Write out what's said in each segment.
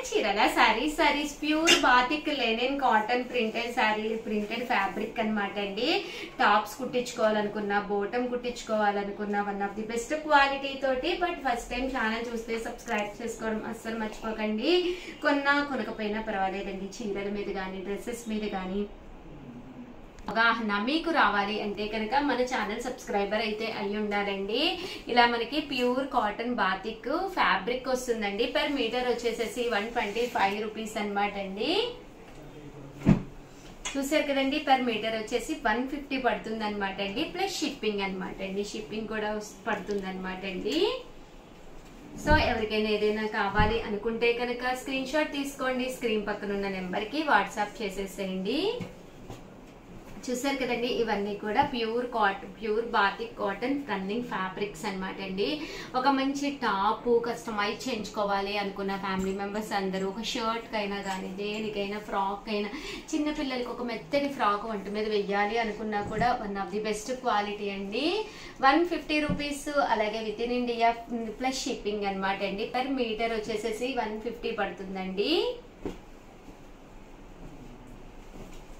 చీరల saris pure batik linen cotton printed sari printed fabric అన్నమాట అండి. టాప్స్ కుట్టించుకోవాలనుకున్నా, బోటం కుట్టించుకోవాలనుకున్నా one of the best quality తోటి. బట్ ఫస్ట్ టైం ఛానల్ చూస్తే సబ్స్క్రైబ్ చేసుకోవడం అస్సలు మర్చిపోకండి. కొనకపోయినా పర్వాలేదండి, చీరల మీద కానీ డ్రెస్సెస్ మీద కానీ అవగాహన మీకు రావాలి అంటే కనుక మన ఛానల్ సబ్స్క్రైబర్ అయితే అయి ఉండాలండి. ఇలా మనకి ప్యూర్ కాటన్ బాతిక్ ఫ్యాబ్రిక్ వస్తుందండి. పర్ మీటర్ వచ్చేసేసి 125 రూపీస్ అనమాట అండి. చూసారు కదండి, పర్ మీటర్ వచ్చేసి 150 పడుతుంది అనమాట అండి. ప్లస్ షిప్పింగ్ అనమాట అండి, షిప్పింగ్ కూడా పడుతుంది అనమాట అండి. సో ఎవరికైనా ఏదైనా కావాలి అనుకుంటే కనుక స్క్రీన్ షాట్ తీసుకోండి, స్క్రీన్ పక్కన ఉన్న నెంబర్ కి వాట్సాప్ చేసేసేయండి. చూసారు కదండి, ఇవన్నీ కూడా pure batik cotton running fabrics అనమాట అండి. ఒక మంచి టాప్ కస్టమైజ్ చేయించుకోవాలి అనుకున్న ఫ్యామిలీ మెంబర్స్ అందరూ ఒక షర్ట్ కైనా కానీ దేనికైనా ఫ్రాక్ అయినా, చిన్నపిల్లలకి ఒక మెత్తని ఫ్రాక్ ఒంటి మీద వెయ్యాలి అనుకున్నా కూడా one of the best quality అండి. 150 రూపీస్, అలాగే within India plus shipping అనమాట అండి. పర్ మీటర్ వచ్చేసేసి 150 పడుతుందండి.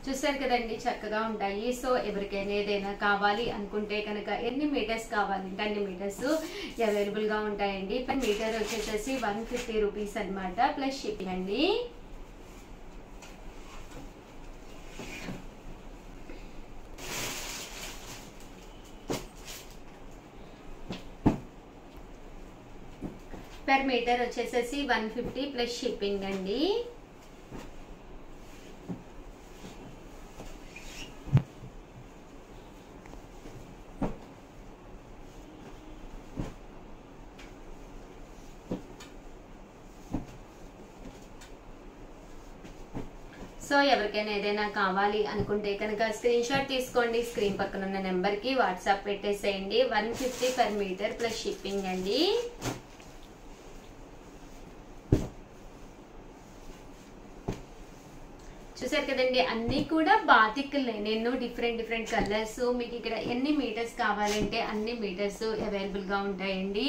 చూసారు కదండి, చక్కగా ఉంటాయి. సో ఎవరికైనా ఏదైనా కావాలి అనుకుంటే కనుక ఎన్ని మీటర్స్ కావాలంటే అన్ని మీటర్స్ అవైలబుల్ గా ఉంటాయండి. పర్ మీటర్ వచ్చేసేసి 150 రూపీస్ అనమాట, ప్లస్ షిప్పింగ్ అండి. పర్ మీటర్ వచ్చేసేసి 150 ప్లస్ షిప్పింగ్ అండి. సో ఎవరికైనా ఏదైనా కావాలి అనుకుంటే కనుక స్క్రీన్ షాట్ తీసుకోండి, స్క్రీన్ పక్కన ఉన్న నెంబర్ కి వాట్సాప్ పెట్టేసేయండి. 150 పర్ మీటర్ ప్లస్ షిప్పింగ్ అండి. చూసారు కదండి, అన్ని కూడా బాతిక్ లెనిన్ డిఫరెంట్ కలర్స్. మీకు ఇక్కడ ఎన్ని మీటర్స్ కావాలంటే అన్ని మీటర్స్ అవైలబుల్ గా ఉంటాయండి.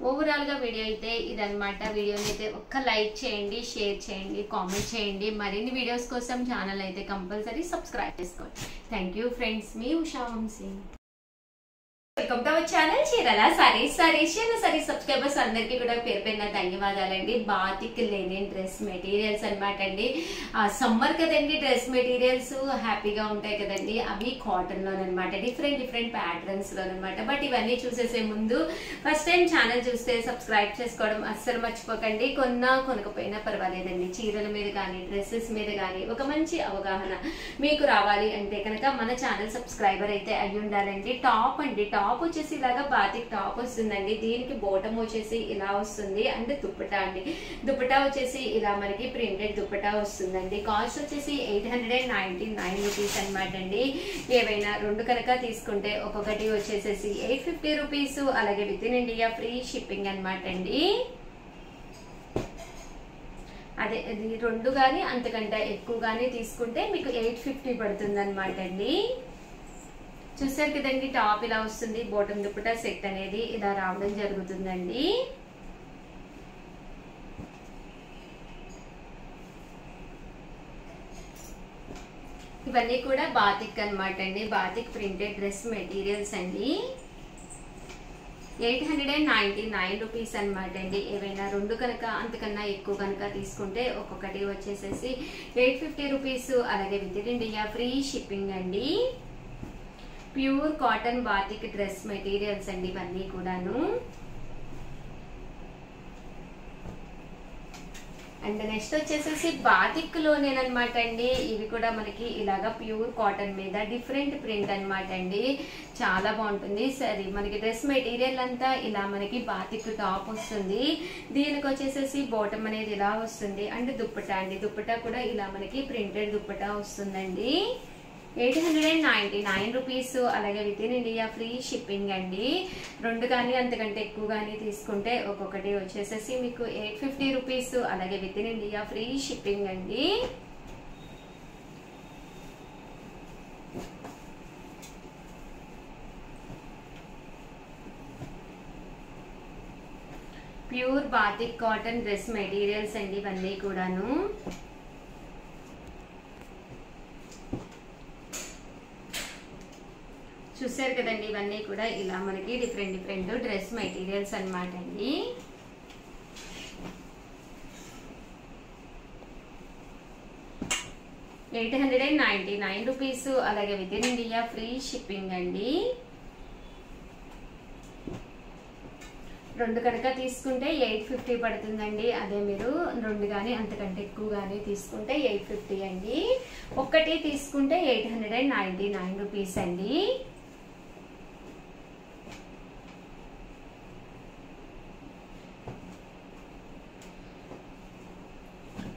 ఓవరాల్ గా వీడియో అయితే ఇదనమాట. వీడియోని అయితే ఒక్క లైక్ చేయండి, షేర్ చేయండి, కామెంట్ చేయండి. మరిన్ని వీడియోస్ కోసం ఛానల్ అయితే కంపల్సరీ సబ్స్క్రైబ్ చేసుకోండి. థ్యాంక్ యూ ఫ్రెండ్స్, మీ Usha Vamsi. Welcome to our channel చీరల సారీస్ సబ్స్క్రైబర్స్ అందరికీ కూడా పేరు పేరున ధన్యవాదాలండి. బాతిక్ లెనిన్ డ్రెస్ మెటీరియల్స్ అనమాట అండి. సమ్మర్ కదండి, డ్రెస్ మెటీరియల్స్ హ్యాపీగా ఉంటాయి కదండి. అవి కాటన్ లోనమాట, డిఫరెంట్ ప్యాటర్న్స్ లోనమాట. బట్ ఇవన్నీ చూసేసే ముందు ఫస్ట్ టైం ఛానల్ చూస్తే సబ్స్క్రైబ్ చేసుకోవడం అస్సలు మర్చిపోకండి. కొనకపోయినా పర్వాలేదండి, చీరల మీద కానీ డ్రెస్సెస్ మీద కానీ ఒక మంచి అవగాహన మీకు రావాలి అంటే కనుక మన ఛానల్ సబ్స్క్రైబర్ అయితే అయి ఉండాలండి. టాప్ వచ్చేసి ఇలాగా బాతిక్ టాప్ వస్తుందండి. దీనికి బోటం వచ్చేసి ఇలా వస్తుంది. అండ్ దుప్పటా అండి, దుప్పటా వచ్చేసి ఇలా మనకి ప్రింటెడ్ దుప్పటా వస్తుందండి. కాస్ట్ వచ్చేసి 899 రూపీస్ అనమాట అండి. ఏవైనా రెండు కనుక తీసుకుంటే ఒక్కొక్కటి వచ్చేసేసి 850 రూపీస్, అలాగే within India free shipping అనమాట అండి. అదే ఇది రెండు కానీ అంతకంటే ఎక్కువ కానీ తీసుకుంటే మీకు 850 పడుతుంది అనమాట అండి. చూసారు కదండి, టాప్ ఇలా వస్తుంది, బోటం దుప్పటా సెట్ అనేది ఇలా రావడం జరుగుతుందండి. ఇవన్నీ కూడా బాతిక్ అనమాట అండి, బాతిక్ ప్రింటెడ్ డ్రెస్ మెటీరియల్స్ అండి. 899 రూపీస్ అనమాట అండి. ఏవైనా రెండు కనుక అంతకన్నా ఎక్కువ కనుక తీసుకుంటే ఒక్కొక్కటి వచ్చేసేసి 850 రూపీస్, అలాగే within India free shipping అండి. Pure cotton batik dress materials అండి ఇవన్నీ కూడాను. అండ్ నెక్స్ట్ వచ్చేసేసి బాతిక్ లోనేనమాట అండి. ఇవి కూడా మనకి ఇలాగా ప్యూర్ కాటన్ మీద డిఫరెంట్ ప్రింట్ అనమాట అండి. చాలా బాగుంటుంది. సరే, మనకి డ్రెస్ మెటీరియల్ అంతా ఇలా మనకి బాతిక్ టాప్ వస్తుంది. దీనికి వచ్చేసేసి బాటమ్ అనేది ఇలా వస్తుంది. అండ్ దుప్పటా అండి, దుప్పటా కూడా ఇలా మనకి ప్రింటెడ్ దుప్పటా వస్తుందండి. 899 రూపీస్, అలాగే within India free shipping అండి. రెండు కానీ అంతకంటే ఎక్కువ కానీ తీసుకుంటే ఒక్కొక్కటి వచ్చేసేసి మీకు 850 రూపీస్, అలాగే within India free shipping అండి. Pure batik cotton dress materials అండి ఇవన్నీ కూడాను. చూసారు కదండి, ఇవన్నీ కూడా ఇలా మనకి డిఫరెంట్ డిఫరెంట్ డ్రెస్ మెటీరియల్స్ అన్నమాట అండి. ₹899, అలాగే within India free shipping అండి. 2 కనుక తీసుకుంటే 850 పడుతుందండి. అదే మీరు 2 కానీ అంతకంటే ఎక్కువ కానీ తీసుకుంటే 850 అండి. ఒక్కటి తీసుకుంటే ₹899 అండి.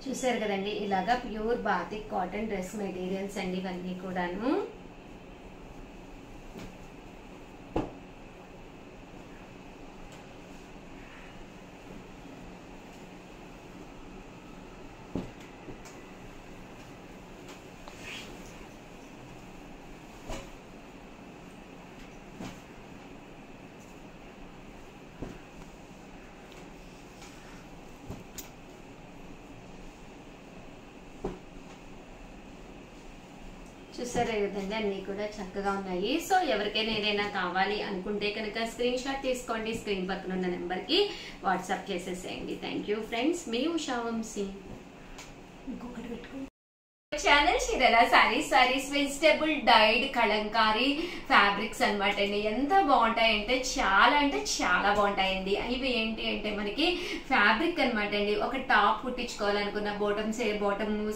చూసారు కదండి, ఇలాగా pure batik cotton dress materials అండి ఇవన్నీ కూడాను. చూసారే కదండి, అన్ని కూడా చక్కగా ఉన్నాయి. సో ఎవరికైనా ఏదైనా కావాలి అనుకుంటే కనుక స్క్రీన్ షాట్ తీసుకోండి, స్క్రీన్ పక్కన ఉన్న నెంబర్ కి వాట్సాప్ చేసేసేయండి. థ్యాంక్ యూ ఫ్రెండ్స్, మీ ఉషా వంశీ. ఇంకొకటి పెట్టుకోండి ఛానల్ చీరల saris vegetable died Kalamkari fabrics అనమాట అండి. ఎంత బాగుంటాయంటే చాలా బాగుంటాయండి. ఇవి ఏంటి అంటే మనకి ఫ్యాబ్రిక్ అనమాట అండి. ఒక టాప్ కుట్టించుకోవాలనుకున్న, బాటమ్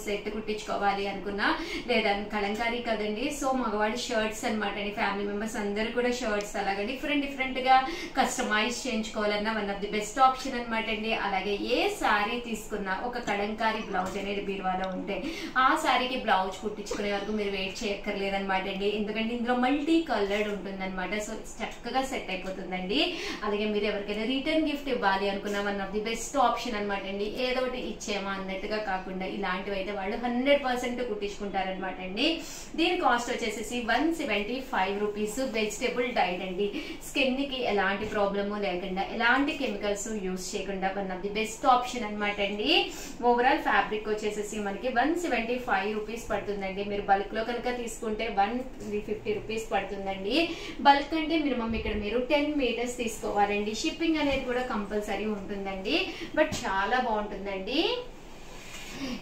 సెట్ కుట్టించుకోవాలి అనుకున్నా, లేదా కలంకారీ కదండి. సో మగవాడి షర్ట్స్ అనమాట అండి. ఫ్యామిలీ మెంబర్స్ అందరు కూడా షర్ట్స్ అలాగే డిఫరెంట్ గా కస్టమైజ్ చేయించుకోవాలన్నా one of the best option అనమాట అండి. అలాగే ఏ సారీ తీసుకున్నా ఒక కలంకారీ బ్లౌజ్ అనేది బీరువాలో ఉంటే ఆ సారీకి బ్లౌజ్ కుట్టించుకునే వరకు మీరు వెయిట్ చేయక్కర్లేదనమాట అండి. ఎందుకంటే ఇందులో మల్టీ కలర్డ్ ఉంటుందన్నమాట. సో చక్కగా సెట్ అయిపోతుందండి. అలాగే మీరు ఎవరికైనా రిటర్న్ గిఫ్ట్ ఇవ్వాలి అనుకున్న one of the best option అనమాట అండి. ఏదో ఒకటి ఇచ్చేమా అన్నట్టుగా కాకుండా ఇలాంటివి అయితే వాళ్ళు 100% కుట్టించుకుంటారనమాట అండి. దీని కాస్ట్ వచ్చేసి ₹175 వెజిటబుల్ డైట్ అండి. స్కిన్ కి ఎలాంటి ప్రాబ్లము లేకుండా, ఎలాంటి కెమికల్స్ యూజ్ చేయకుండా one of the best option అనమాట అండి. ఓవరాల్ ఫ్యాబ్రిక్ వచ్చేసి మనకి ₹175 పడుతుందండి. మీరు బల్క్ లో కనుక తీసుకుంటే ₹150 పడుతుందండి. బల్క్ అంటే మినిమం ఇక్కడ మీరు 10 మీటర్స్ తీసుకోవాలండి. షిప్పింగ్ అనేది కూడా కంపల్సరీ ఉంటుందండి. బట్ చాలా బాగుంటుందండి.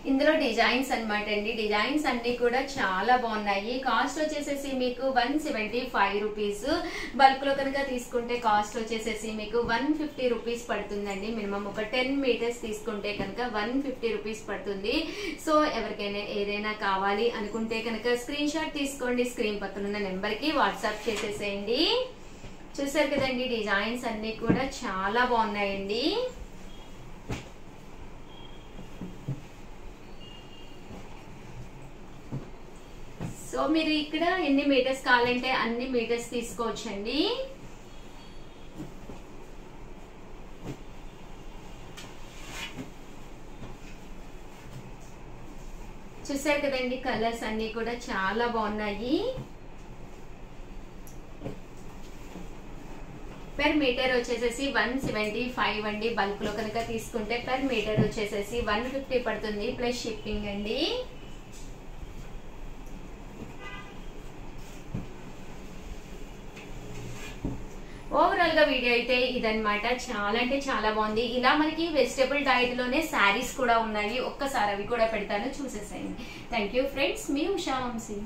ఇందులో డిజైన్స్ అనమాట అండి. డిజైన్స్ అన్ని కూడా చాలా బాగున్నాయి. కాస్ట్ వచ్చేసేసి మీకు ₹175. బల్క్ లో కనుక తీసుకుంటే కాస్ట్ వచ్చేసేసి మీకు ₹150 పడుతుందండి. మినిమం ఒక 10 మీటర్స్ తీసుకుంటే కనుక ₹150 పడుతుంది. సో ఎవరికైనా ఏదైనా కావాలి అనుకుంటే కనుక స్క్రీన్ షాట్ తీసుకోండి, స్క్రీన్ పక్కన ఉన్న నెంబర్ కి వాట్సాప్ చేసేసేయండి. చూసారు కదండి, డిజైన్స్ అన్ని కూడా చాలా బాగున్నాయండి. సో మీరు ఇక్కడ ఎన్ని మీటర్స్ కావాలంటే అన్ని మీటర్స్ తీసుకోవచ్చండి. చూసారు కదండి, కలర్స్ అన్ని కూడా చాలా బాగున్నాయి. పెర్ మీటర్ వచ్చేసేసి 175 అండి. బల్క్ లో కనుక తీసుకుంటే పెర్ మీటర్ వచ్చేసేసి 150 పడుతుంది ప్లస్ షిప్పింగ్ అండి. ఓవరాల్ గా వీడియో అయితే ఇదన్నమాట. చాలా అంటే చాలా బాగుంది. ఇలా మనకి వెజిటబుల్ డైట్ లోనే శారీస్ కూడా ఉన్నాయి. ఒక్కసారి అవి కూడా పెడతాను, చూసేసేయండి. థ్యాంక్ యూ ఫ్రెండ్స్, మీ ఉషా వంశీ.